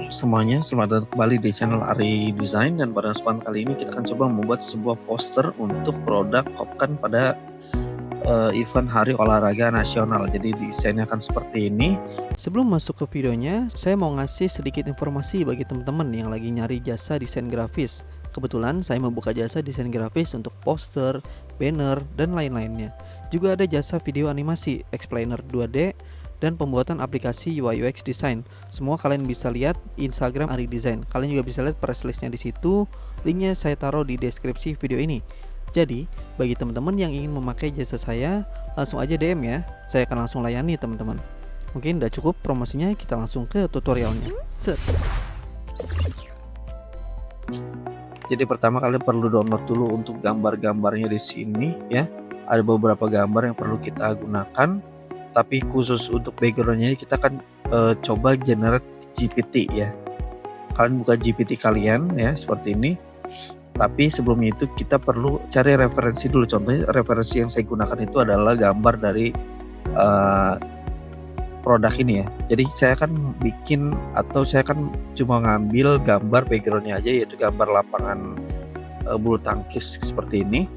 Semuanya, selamat datang kembali di channel Ari Design, dan pada kesempatan kali ini kita akan coba membuat sebuah poster untuk produk Hopkan pada event Hari Olahraga Nasional. Jadi desainnya akan seperti ini. Sebelum masuk ke videonya, saya mau ngasih sedikit informasi bagi teman-teman yang lagi nyari jasa desain grafis. Kebetulan saya membuka jasa desain grafis untuk poster, banner, dan lain-lainnya. Juga ada jasa video animasi, explainer 2D, dan pembuatan aplikasi UI UX design. Semua kalian bisa lihat Instagram Ari Design. Kalian juga bisa lihat press listnya di situ. Linknya saya taruh di deskripsi video ini. Jadi, bagi teman-teman yang ingin memakai jasa saya, langsung aja DM ya. Saya akan langsung layani teman-teman. Mungkin udah cukup promosinya, kita langsung ke tutorialnya. Set. Jadi pertama kalian perlu download dulu untuk gambar-gambarnya di sini ya. Ada beberapa gambar yang perlu kita gunakan, tapi khusus untuk backgroundnya kita akan coba generate GPT ya. Kalian buka GPT kalian ya seperti ini. Tapi sebelumnya itu kita perlu cari referensi dulu. Contohnya referensi yang saya gunakan itu adalah gambar dari produk ini ya. Jadi saya akan bikin, atau saya akan cuma ngambil gambar backgroundnya aja, yaitu gambar lapangan bulu tangkis seperti ini.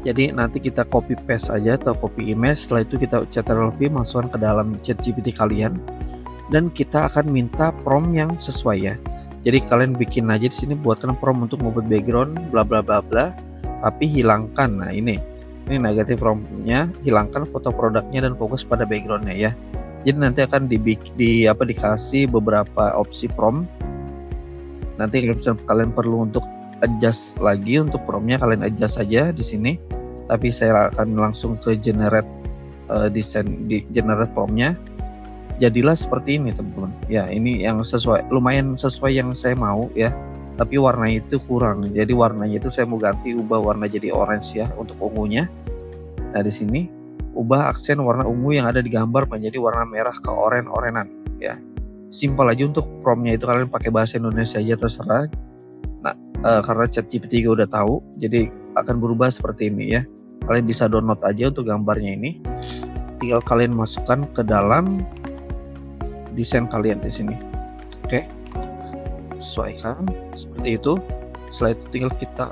Jadi nanti kita copy paste aja atau copy image. Setelah itu kita Ctrl+V, masukkan ke dalam ChatGPT kalian, dan kita akan minta prompt yang sesuai ya. Jadi kalian bikin aja di sini, buatkan prompt untuk membuat background bla bla bla bla, tapi hilangkan. Nah ini negatif promptnya, hilangkan foto produknya dan fokus pada backgroundnya ya. Jadi nanti akan dikasih beberapa opsi prompt. Nanti kalian perlu untuk adjust lagi untuk promptnya, kalian adjust saja di sini. Tapi saya akan langsung ke generate generate promptnya. Jadilah seperti ini teman-teman. Ya ini yang sesuai, lumayan sesuai yang saya mau ya. Tapi warnanya itu kurang. Jadi warnanya itu saya mau ganti, ubah warna jadi orange ya untuk ungunya. Nah di sini ubah aksen warna ungu yang ada di gambar menjadi warna merah ke oren-orenan ya. Simpel aja untuk promptnya itu, kalian pakai bahasa Indonesia aja terserah. Nah karena ChatGPT udah tahu, jadi akan berubah seperti ini ya. Kalian bisa download aja untuk gambarnya ini. Tinggal kalian masukkan ke dalam desain kalian di sini. Oke. Sesuaikan seperti itu. Setelah itu tinggal kita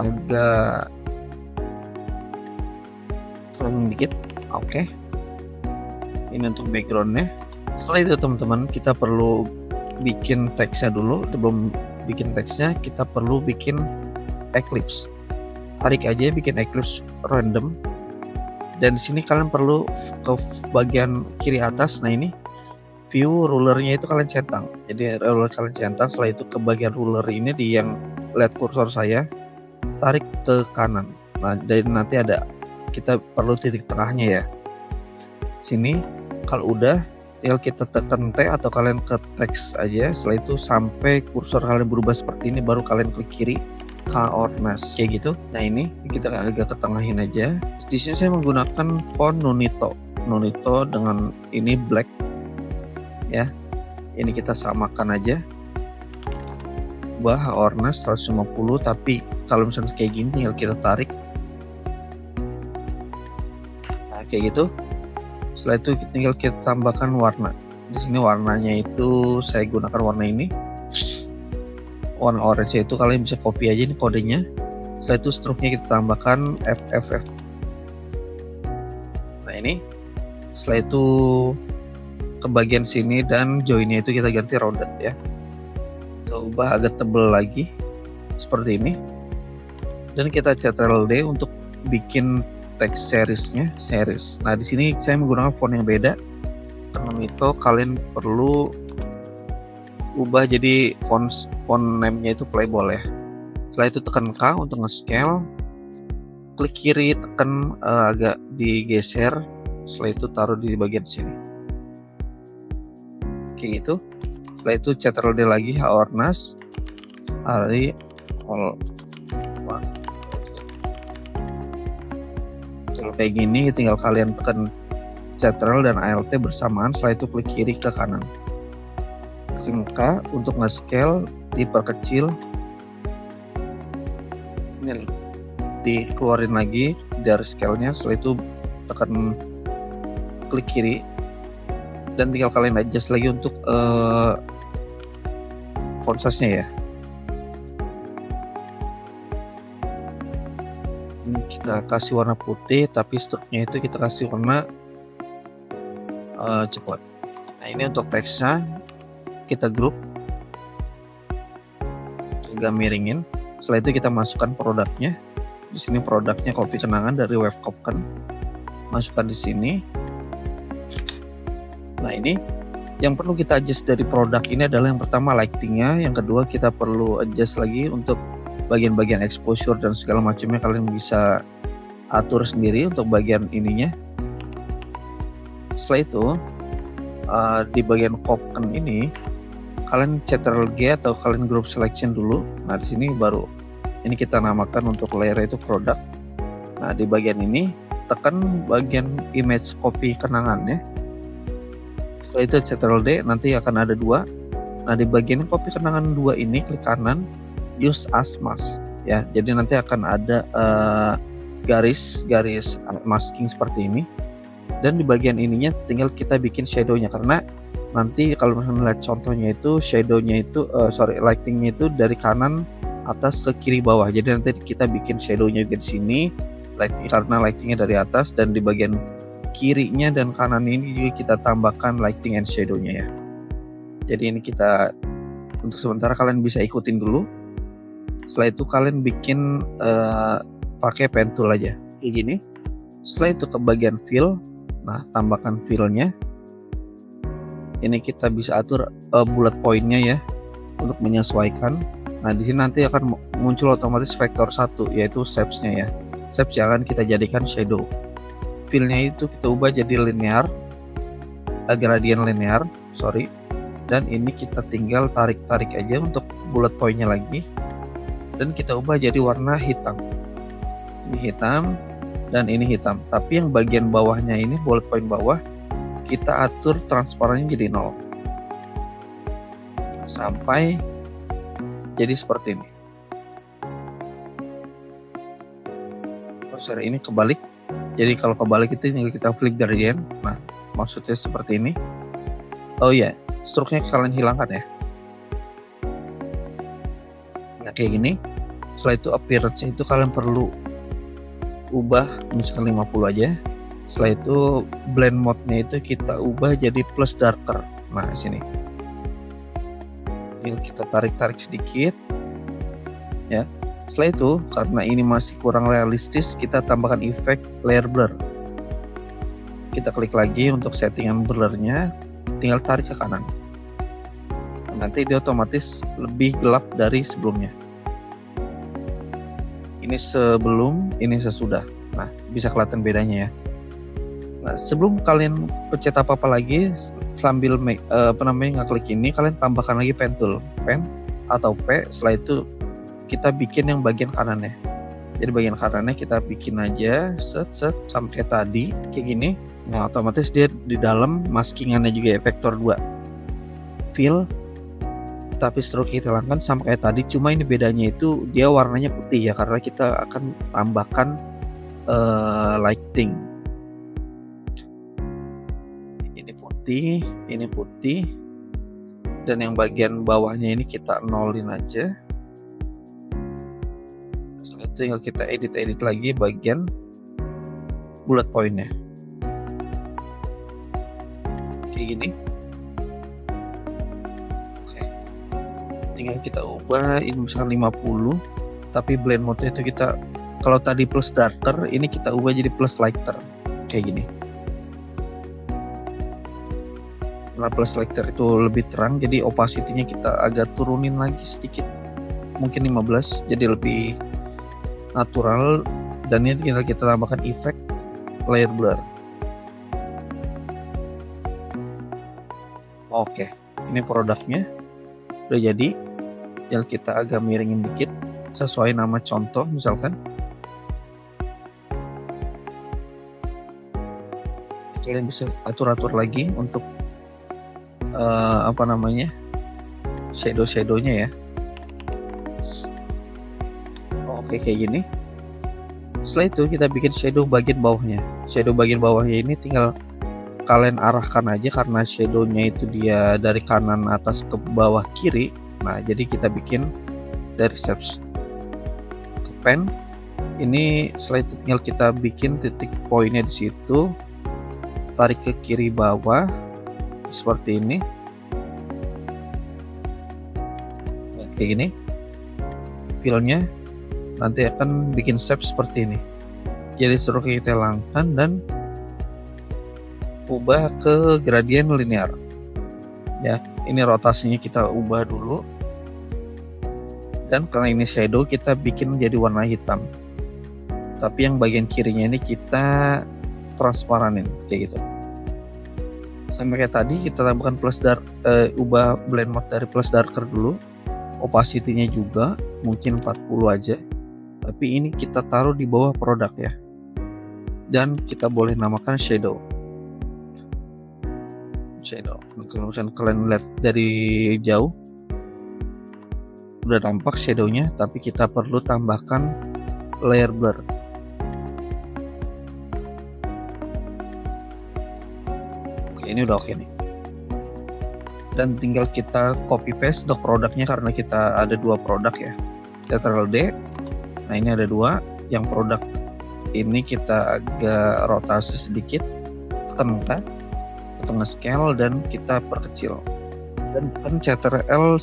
agak turun dikit. Oke. Ini untuk backgroundnya. Setelah itu teman-teman, kita perlu bikin teksnya dulu. Sebelum bikin teksnya, kita perlu bikin eclipse. Tarik aja, bikin eclipse random. Dan di sini kalian perlu ke bagian kiri atas. Nah ini view rulernya itu kalian centang. Jadi ruler kalian centang. Setelah itu ke bagian ruler ini, di yang lihat kursor saya, tarik ke kanan. Nah dan nanti kita perlu titik tengahnya ya. Sini kalau udah, tinggal kita tekan T atau kalian ke teks aja. Setelah itu sampai kursor kalian berubah seperti ini, baru kalian klik kiri Ornas kayak gitu. Nah ini kita agak ketengahin aja. Di sini saya menggunakan font Nunito dengan ini black ya. Ini kita samakan aja, ubah Ornas 150. Tapi kalau misalnya kayak gini tinggal kita tarik. Nah kayak gitu. Setelah itu tinggal kita tambahkan warna. Di sini warnanya itu saya gunakan warna ini, warna orange. Itu kalian bisa copy aja ini kodenya. Setelah itu struknya kita tambahkan FFF. Nah ini. Setelah itu ke bagian sini dan joinnya itu kita ganti rounded ya. Kita ubah agak tebal lagi seperti ini. Dan kita Ctrl+D untuk bikin text seriesnya, series. Nah di sini saya menggunakan font yang beda. Karena itu kalian perlu ubah jadi font name-nya itu Playboy ya. Setelah itu tekan K untuk nge-scale. Klik kiri, tekan agak digeser. Setelah itu taruh di bagian sini. Kayak gitu. Setelah itu Ctrl+D lagi, Ornas Ari kayak gini. Tinggal kalian tekan Ctrl dan Alt bersamaan. Setelah itu klik kiri ke kanan, tekan K untuk nge-scale, diperkecil. Ini dikeluarin lagi dari scale-nya. Setelah itu tekan klik kiri dan tinggal kalian adjust lagi untuk font size-nya ya. Ini kita kasih warna putih, tapi struknya itu kita kasih warna coklat. Nah, ini untuk teksnya kita grup, agak miringin. Setelah itu kita masukkan produknya. Di sini produknya kopi kenangan dari Webcopken. Masukkan di sini. Nah, ini yang perlu kita adjust dari produk ini adalah yang pertama lightingnya, yang kedua kita perlu adjust lagi untuk bagian-bagian exposure dan segala macamnya. Kalian bisa atur sendiri untuk bagian ininya. Setelah itu di bagian Copken ini kalian Ctrl G atau kalian group selection dulu. Nah, di sini baru ini kita namakan untuk layer itu produk. Nah, di bagian ini tekan bagian image copy kenangan ya. Setelah itu Ctrl D, nanti akan ada 2. Nah, di bagian copy kenangan 2 ini klik kanan, use as mask ya. Jadi nanti akan ada garis masking seperti ini. Dan di bagian ininya tinggal kita bikin shadownya, karena nanti kalau misalnya lihat contohnya itu shadownya itu lightingnya itu dari kanan atas ke kiri bawah. Jadi nanti kita bikin shadownya di sini karena lightingnya dari atas, dan di bagian kirinya dan kanan ini juga kita tambahkan lighting and shadownya ya. Jadi ini kita untuk sementara kalian bisa ikutin dulu. Setelah itu kalian bikin pakai pen tool aja kayak gini. Setelah itu ke bagian fill, nah tambahkan fillnya. Ini kita bisa atur bullet pointnya ya untuk menyesuaikan. Nah, di sini nanti akan muncul otomatis vektor 1 yaitu shapes-nya ya. Shapes yang akan kita jadikan shadow. Fill-nya itu kita ubah jadi linear, gradient linear, dan ini kita tinggal tarik-tarik aja untuk bullet point-nya lagi, dan kita ubah jadi warna hitam. Ini hitam dan ini hitam, tapi yang bagian bawahnya ini bullet point bawah kita atur transparannya jadi 0 sampai jadi seperti ini. Sorry, ini kebalik. Jadi kalau kebalik itu kita flip gradient. Nah, maksudnya seperti ini. Oh iya, struknya kalian hilangkan ya. Nah, kayak gini. Setelah itu appearance itu kalian perlu ubah misalkan 50 aja. Setelah itu blend mode-nya itu kita ubah jadi plus darker. Nah, sini. Ini kita tarik-tarik sedikit. Ya. Setelah itu, karena ini masih kurang realistis, kita tambahkan efek layer blur. Kita klik lagi untuk settingan blurnya, tinggal tarik ke kanan. Nanti dia otomatis lebih gelap dari sebelumnya. Ini sebelum, ini sesudah. Nah, bisa kelihatan bedanya ya. Nah, sebelum kalian pencet apa-apa lagi, sambil ngeklik ini, kalian tambahkan lagi pen tool, pen atau P. Setelah itu kita bikin yang bagian kanannya. Jadi bagian kanannya kita bikin aja set sampai tadi kayak gini. Nah, otomatis dia di dalam maskingannya juga ya, vektor 2. Fill, tapi stroke kita hilangkan sama kayak tadi, cuma ini bedanya itu dia warnanya putih ya, karena kita akan tambahkan lighting. Ini putih, dan yang bagian bawahnya ini kita nolin aja. Setelah itu tinggal kita edit lagi bagian bullet point-nya. Kayak gini. Oke. Tinggal kita ubah ini misalkan 50, tapi blend mode itu kita, kalau tadi plus darker, ini kita ubah jadi plus lighter. Kayak gini. Nah, plus lighter itu lebih terang, jadi opacity-nya kita agak turunin lagi sedikit, mungkin 15, jadi lebih natural. Dan ini tinggal kita tambahkan efek layer blur. Oke, ini produknya udah jadi. Tinggal kita agak miringin dikit sesuai nama contoh misalkan. Kalian bisa atur-atur lagi untuk shadow-nya ya. Oke, kayak gini. Setelah itu kita bikin shadow bagian bawahnya. Shadow bagian bawahnya ini tinggal kalian arahkan aja karena shadownya itu dia dari kanan atas ke bawah kiri. Nah, jadi kita bikin dari shapes ke pen. Ini setelah itu tinggal kita bikin titik poinnya di situ, tarik ke kiri bawah seperti ini. Kayak gini. Filenya nanti akan bikin shape seperti ini. Jadi suruh kita hilangkan dan ubah ke gradient linear. Ya, ini rotasinya kita ubah dulu. Dan karena ini shadow, kita bikin menjadi warna hitam. Tapi yang bagian kirinya ini kita transparanin kayak gitu. Sama kayak tadi kita tambahkan plus dark, ubah blend mode dari plus darker dulu. Opacity-nya juga mungkin 40 aja. Tapi ini kita taruh di bawah produk ya. Dan kita boleh namakan shadow. Kalau misalnya kalian lihat dari jauh udah tampak shadownya, tapi kita perlu tambahkan layer blur. Oke, ini udah oke nih. Dan tinggal kita copy paste dok produknya karena kita ada 2 produk ya. Ctrl D. Nah, ini ada 2. Yang produk ini kita agak rotasi sedikit, tekan K untuk nge-scale dan kita perkecil. Dan tekan Ctrl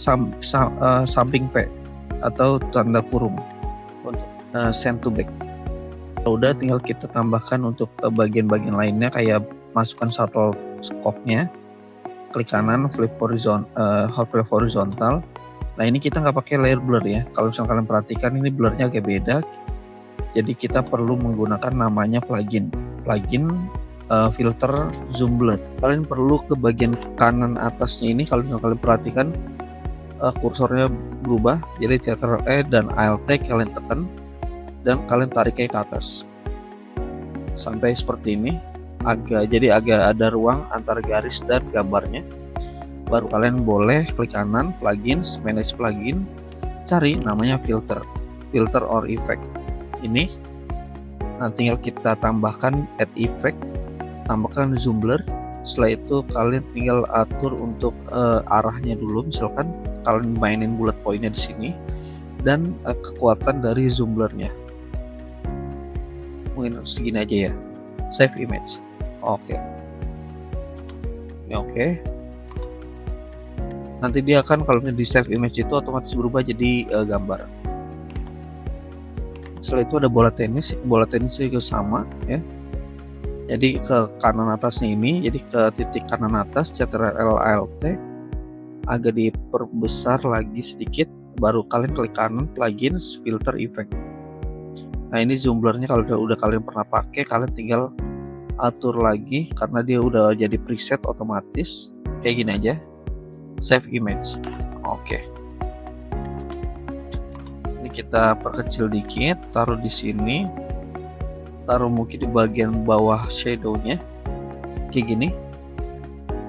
samping P atau tanda kurung untuk send to back. Udah tinggal kita tambahkan untuk bagian-bagian lainnya kayak masukkan shuttle scope-nya. Klik kanan, half flip horizontal. Nah, ini kita nggak pakai layer blur ya. Kalau misalnya kalian perhatikan ini blurnya agak beda. Jadi kita perlu menggunakan namanya plugin filter zoom blur. Kalian perlu ke bagian kanan atasnya ini. Kalau misalnya kalian perhatikan kursornya berubah. Jadi Ctrl E dan Alt kalian tekan dan kalian tarik ke atas sampai seperti ini. Jadi agak ada ruang antara garis dan gambarnya. Baru kalian boleh klik kanan, plugins, manage plugin, cari namanya filter or effect. Ini nanti tinggal kita tambahkan add effect, tambahkan zoom blur. Setelah itu kalian tinggal atur untuk arahnya dulu. Misalkan kalian mainin bullet pointnya di sini dan kekuatan dari zoom blurnya. Mungkin segini aja ya. Save image. Oke. Ini oke. Nanti dia akan kalau di save image itu otomatis berubah jadi gambar. Setelah itu ada bola tenis juga sama ya. Jadi ke kanan atasnya ini, jadi ke titik kanan atas Ctrl Alt agak diperbesar lagi sedikit, baru kalian klik kanan plugins filter effect. Nah, ini zoom blurnya kalau udah kalian pernah pakai, kalian tinggal atur lagi karena dia udah jadi preset otomatis. Kayak gini aja. Save image. Oke. Ini kita perkecil dikit, taruh di sini. Taruh mungkin di bagian bawah shadownya. Kayak gini.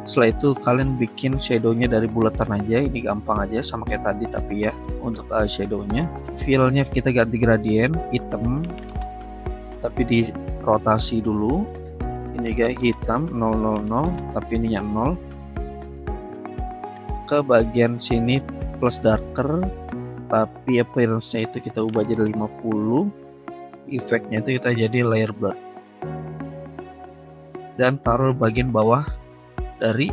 Setelah itu kalian bikin shadownya dari bulatan aja. Ini gampang aja sama kayak tadi tapi ya untuk shadownya. Fill-nya kita ganti gradient hitam. Tapi di rotasi dulu. Ini guys hitam 000 tapi ininya 0. Ke bagian sini plus darker tapi appearance-nya itu kita ubah jadi 50. Efeknya itu kita jadi layer blur. Dan taruh bagian bawah dari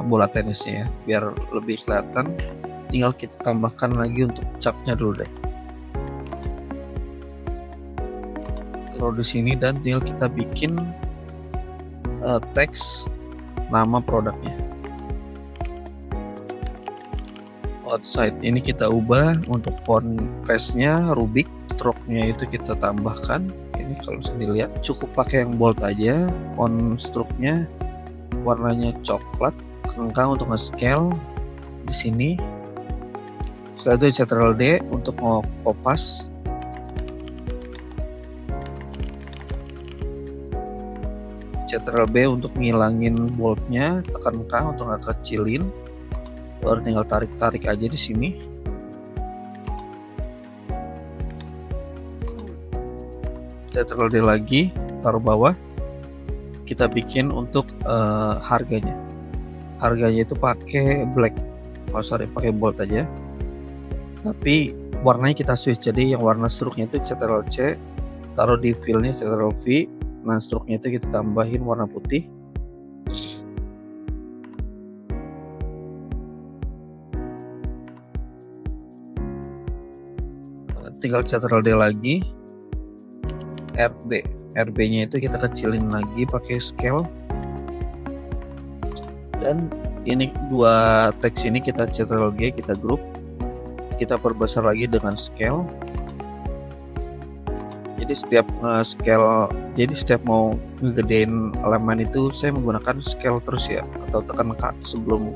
bola tenisnya ya, biar lebih kelihatan. Tinggal kita tambahkan lagi untuk capnya dulu deh. Taruh di sini dan tinggal kita bikin teks nama produknya. Outside ini kita ubah untuk font face-nya Rubik, stroke-nya itu kita tambahkan. Ini kalau bisa dilihat cukup pakai yang bold aja. Font stroke-nya warnanya coklat, kerangka untuk nge-scale di sini. Setelah itu Ctrl D untuk nge-kopas. Ctrl B untuk ngilangin boldnya, tekan K untuk nggak kecilin. Baru tinggal tarik-tarik aja di sini. Ctrl D lagi, taruh bawah. kita bikin untuk harganya. Harganya itu pakai black, pakai bold aja. Tapi warnanya kita switch, jadi yang warna struknya itu Ctrl C, taruh di fillnya Ctrl V. Nah, struknya itu kita tambahin warna putih. Tinggal Ctrl D lagi, RB nya itu kita kecilin lagi pakai scale, dan ini dua teks ini kita Ctrl G, kita group, kita perbesar lagi dengan scale. Jadi setiap mau ngegedein elemen itu saya menggunakan scale terus ya, atau tekan K sebelum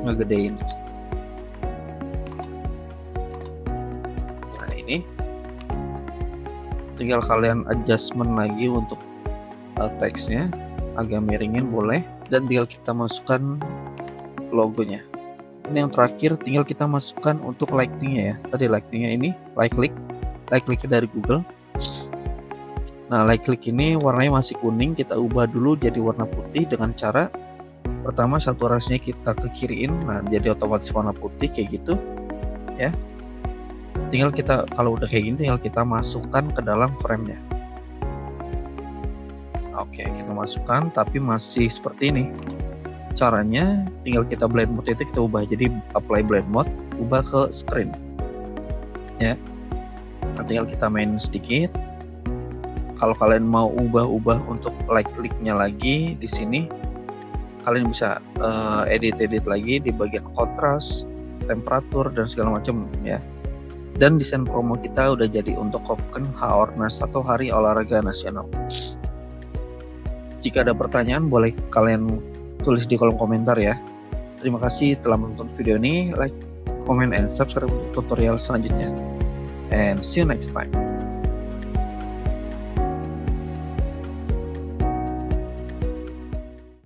ngegedein. Nah, ini tinggal kalian adjustment lagi untuk teksnya, agak miringin boleh, dan tinggal kita masukkan logonya. Ini yang terakhir, tinggal kita masukkan untuk lightingnya ya. Tadi lightingnya ini light click dari Google. Nah, light click ini warnanya masih kuning, kita ubah dulu jadi warna putih dengan cara pertama saturasinya kita ke kiriin. Nah, jadi otomatis warna putih kayak gitu ya. Tinggal kita, kalau udah kayak gini, tinggal kita masukkan ke dalam frame-nya. Oke, kita masukkan, tapi masih seperti ini. Caranya tinggal kita blend mode itu kita ubah jadi apply blend mode, ubah ke screen ya. Nah, tinggal kita main sedikit. Kalau kalian mau ubah untuk light click-nya lagi di sini, kalian bisa edit lagi di bagian kontras, temperatur, dan segala macam ya. Dan desain promo kita udah jadi untuk Kopken Haornas atau Hari Olahraga Nasional. Jika ada pertanyaan, boleh kalian tulis di kolom komentar ya. Terima kasih telah menonton video ini. Like, comment, and subscribe untuk tutorial selanjutnya. And see you next time.